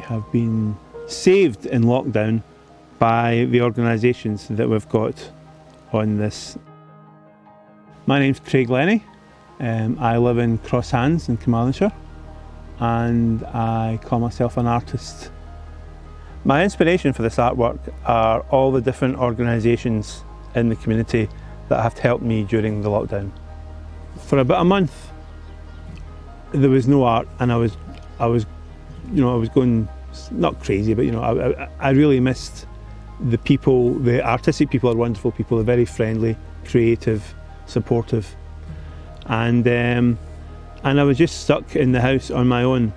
have been saved in lockdown by the organisations that we've got on this. My name's Craig Lenny. I live in Crosshands in Carmarthenshire, and I call myself an artist. My inspiration for this artwork are all the different organisations in the community that have helped me during the lockdown. For about a month there was no art, and I was going not crazy, but I really missed the people. The artistic people are wonderful people. They're very friendly, creative, supportive, and I was just stuck in the house on my own.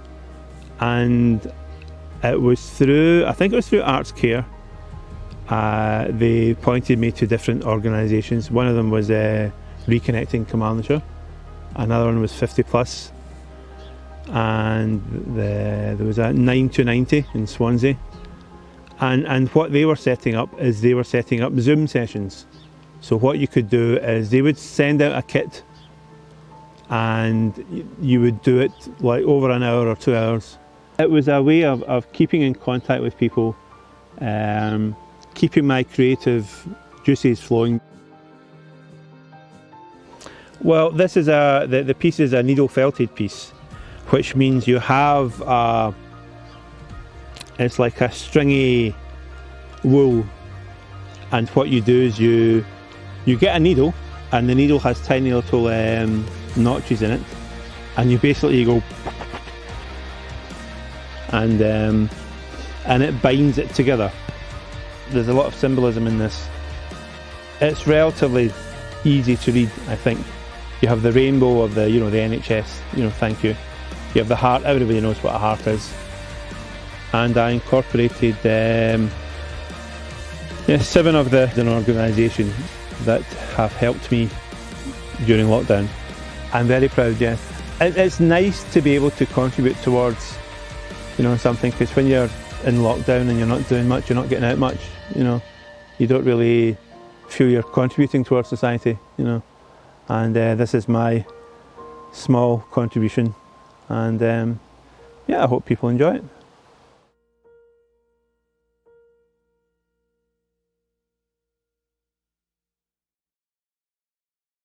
And it was through, I think it was through Arts Care, they pointed me to different organisations. One of them was Reconnecting Carmarthenshire, another one was 50 Plus, and there was a 9 to 90 in Swansea. And what they were setting up is they were setting up Zoom sessions. So what you could do is they would send out a kit, and you would do it like over an hour or 2 hours. It was a way of keeping in contact with people, keeping my creative juices flowing. Well, this is the piece is a needle felted piece, which means you have it's like a stringy wool, and what you do is you get a needle, and the needle has tiny little notches in it, and you basically go and it binds it together. There's a lot of symbolism in this. It's relatively easy to read, I think. You have the rainbow of the the NHS, thank you. You have the heart, everybody knows what a heart is. And I incorporated 7 of an organisation that have helped me during lockdown. I'm very proud, yes. It's nice to be able to contribute towards something, because when you're in lockdown and you're not doing much, you're not getting out much, you don't really feel you're contributing towards society, and this is my small contribution, and I hope people enjoy it.